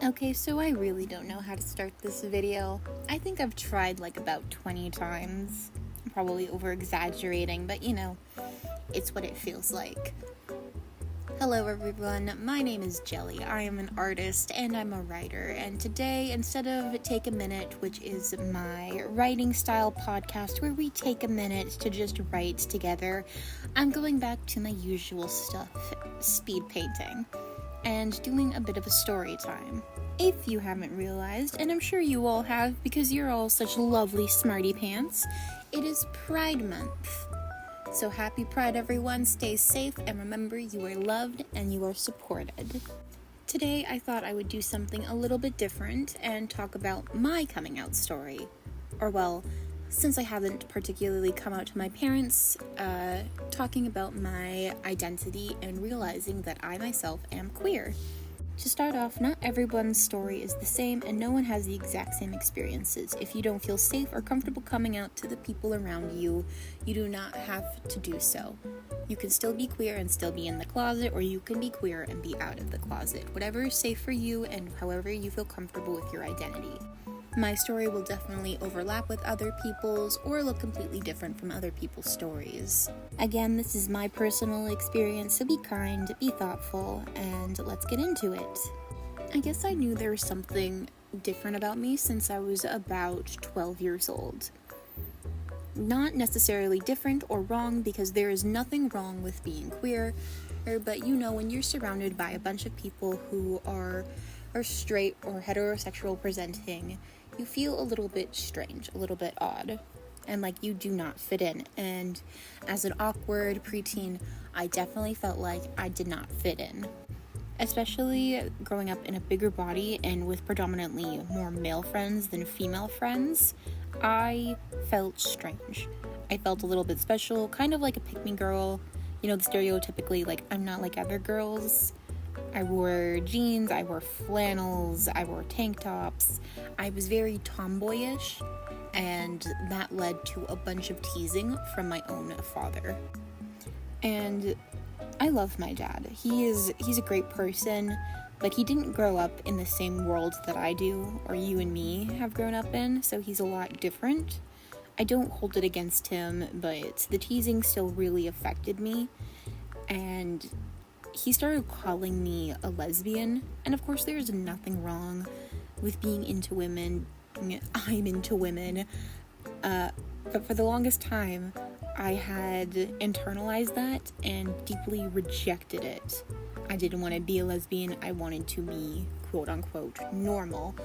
Okay, so I really don't know how to start this video. I think I've tried like about 20 times. I'm probably over exaggerating, but it's what it feels like. Hello everyone, my name is Jelly. I am an artist and I'm a writer, and today, instead of Take a Minute, which is my writing style podcast where we take a minute to just write together, I'm going back to my usual stuff, speed painting, and doing a bit of a story time. If you haven't realized, and I'm sure you all have because you're all such lovely smarty pants, it is Pride Month. So happy Pride everyone, stay safe, and remember you are loved and you are supported. Today I thought I would do something a little bit different and talk about my coming out story. Or well, since I haven't particularly come out to my parents, talking about my identity and realizing that I myself am queer. To start off, not everyone's story is the same and no one has the exact same experiences. If you don't feel safe or comfortable coming out to the people around you, you do not have to do so. You can still be queer and still be in the closet, or you can be queer and be out of the closet. Whatever is safe for you and however you feel comfortable with your identity. My story will definitely overlap with other people's or look completely different from other people's stories. Again, this is my personal experience, so be kind, be thoughtful, and let's get into it. I guess I knew there was something different about me since I was about 12 years old. Not necessarily different or wrong, because there is nothing wrong with being queer, but when you're surrounded by a bunch of people who are straight or heterosexual presenting, you feel a little bit strange, a little bit odd, and like you do not fit in. And as an awkward preteen, I definitely felt like I did not fit in. Especially growing up in a bigger body and with predominantly more male friends than female friends, I felt strange. I felt a little bit special, kind of like a pick-me girl, the stereotypically like I'm not like other girls. I wore jeans, I wore flannels, I wore tank tops. I was very tomboyish, and that led to a bunch of teasing from my own father. And I love my dad. He's a great person, but he didn't grow up in the same world that I do, or you and me have grown up in, so he's a lot different. I don't hold it against him, but the teasing still really affected me, and he started calling me a lesbian, and of course there's nothing wrong with being into women. I'm into women, but for the longest time I had internalized that and deeply rejected it. I didn't want to be a lesbian. I wanted to be quote-unquote normal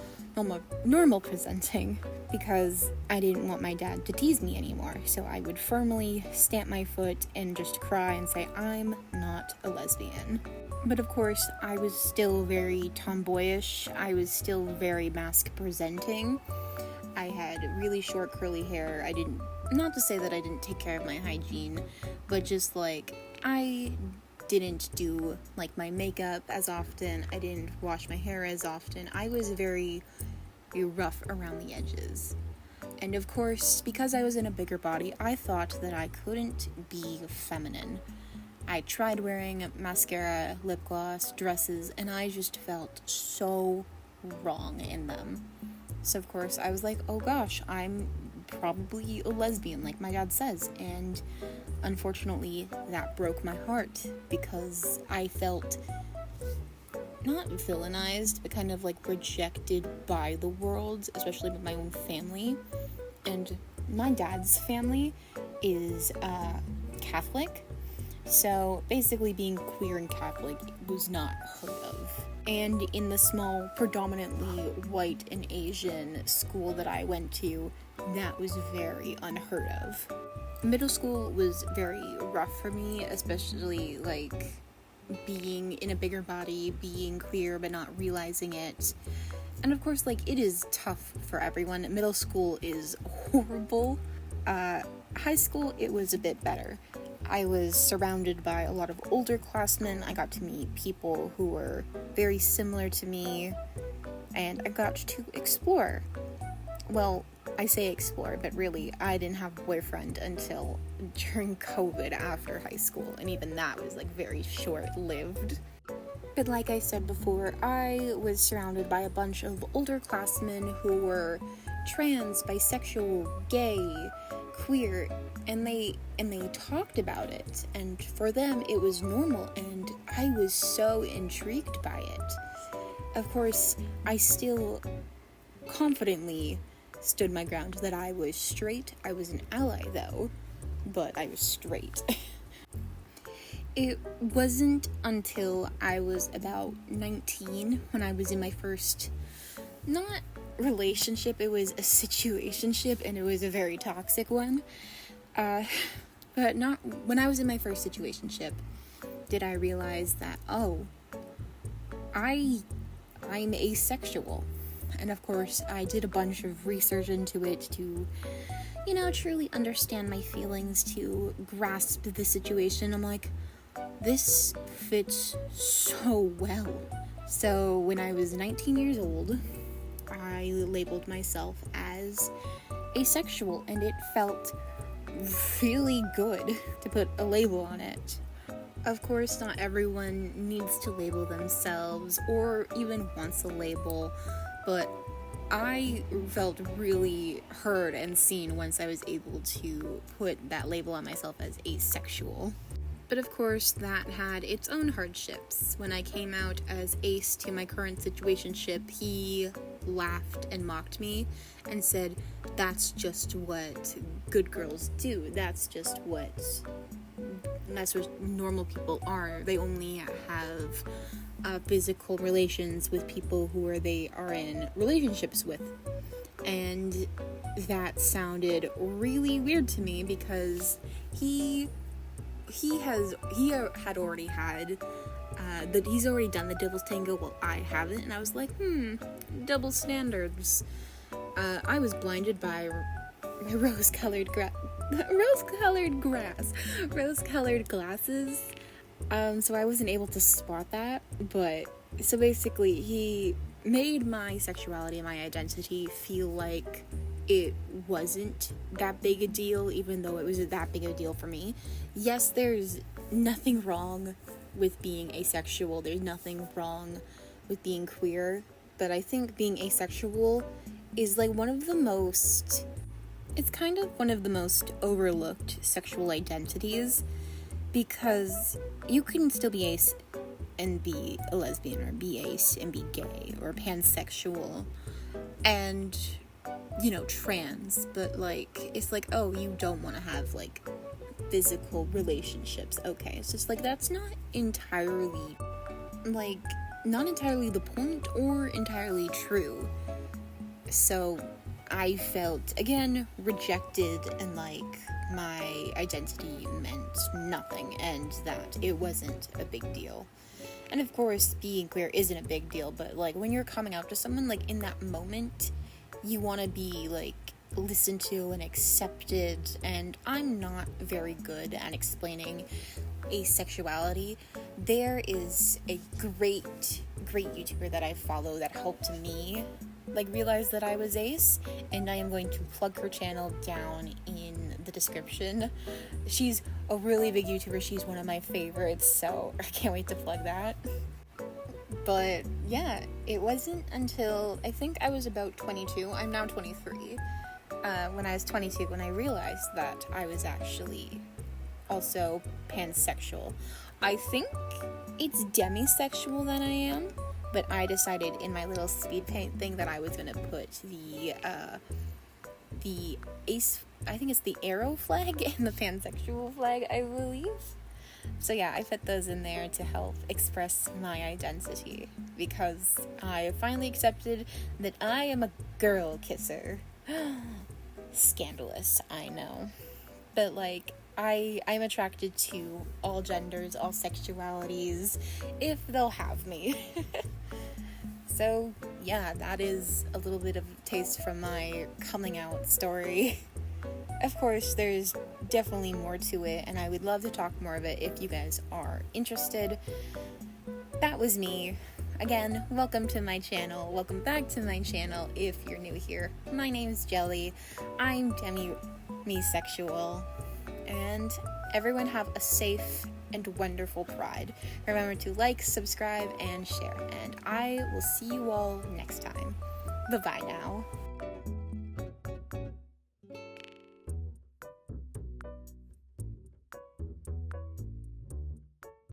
presenting, because I didn't want my dad to tease me anymore. So I would firmly stamp my foot and just cry and say, I'm not a lesbian. But of course, I was still very tomboyish. I was still very masc presenting. I had really short curly hair. Not to say that I didn't take care of my hygiene, but just like, I didn't do like my makeup as often. I didn't wash my hair as often. I was very rough around the edges. And of course, because I was in a bigger body, I thought that I couldn't be feminine. I tried wearing mascara, lip gloss, dresses, and I just felt so wrong in them. So of course, I was like, oh gosh, I'm probably a lesbian, like my dad says. And unfortunately, that broke my heart, because I felt not villainized, but kind of like rejected by the world, especially with my own family. And my dad's family is Catholic, so basically being queer and Catholic was not heard of. And in the small, predominantly white and Asian school that I went to, that was very unheard of. Middle school was very rough for me, especially like being in a bigger body, being queer but not realizing it. And of course, like, it is tough for everyone. Middle school is horrible. High school, it was a bit better. I was surrounded by a lot of older classmen. I got to meet people who were very similar to me, and I got to explore. Well, I say explore, but really, I didn't have a boyfriend until during COVID after high school, and even that was like very short-lived. But like I said before, I was surrounded by a bunch of older classmen who were trans, bisexual, gay, queer, and they talked about it, and for them it was normal, and I was so intrigued by it. Of course, I still confidently stood my ground that I was straight. I was an ally though, but I was straight. It wasn't until I was about 19 when I was in my first, not relationship, it was a situationship, and it was a very toxic one. But not when I was in my first situationship did I realize that, oh, I'm asexual. And of course, I did a bunch of research into it to, truly understand my feelings, to grasp the situation. I'm like, this fits so well. So when I was 19 years old, I labeled myself as asexual, and it felt really good to put a label on it. Of course, not everyone needs to label themselves or even wants a label, but I felt really heard and seen once I was able to put that label on myself as asexual. But of course, that had its own hardships. When I came out as ace to my current situationship, he laughed and mocked me and said, that's just what good girls do. That's what normal people are. They only have physical relations with people who they are in relationships with. And that sounded really weird to me because he had already had he's already done the devil's tango while I haven't, and I was like, double standards. I was blinded by rose-colored glasses, so I wasn't able to spot that. But so basically, he made my sexuality and my identity feel like it wasn't that big a deal, even though it was that big of a deal for me. Yes, there's nothing wrong with being asexual. There's nothing wrong with being queer. But I think being asexual is like it's kind of one of the most overlooked sexual identities, because you can still be ace and be a lesbian, or be ace and be gay, or pansexual, and trans, but it's like, oh, you don't want to have physical relationships. Okay, it's just that's not entirely the point or entirely true. So I felt again rejected, and my identity meant nothing, and that it wasn't a big deal. And of course, being queer isn't a big deal, but when you're coming out to someone, in that moment, you want to be listened to and accepted. And I'm not very good at explaining asexuality. There is a great YouTuber that I follow that helped me realize that I was ace, and I am going to plug her channel down in the description. She's a really big YouTuber. She's one of my favorites, so I can't wait to plug that. But yeah, it wasn't until I think I was about 22, I'm now 23, when I was 22 when I realized that I was actually also pansexual. I think it's demisexual that I am, but I decided in my little Speedpaint thing that I was going to put the ace, I think it's the arrow flag and the pansexual flag, I believe. So yeah, I put those in there to help express my identity, because I finally accepted that I am a girl kisser. Scandalous, I know. But I'm attracted to all genders, all sexualities, if they'll have me. So yeah, that is a little bit of a taste from my coming out story. Of course, there's definitely more to it, and I would love to talk more of it if you guys are interested. That was me. Again, welcome to my channel. Welcome back to my channel if you're new here. My name's Jelly. I'm demisexual. And everyone have a safe and wonderful pride. Remember to like, subscribe, and share. And I will see you all next time. Bye-bye now.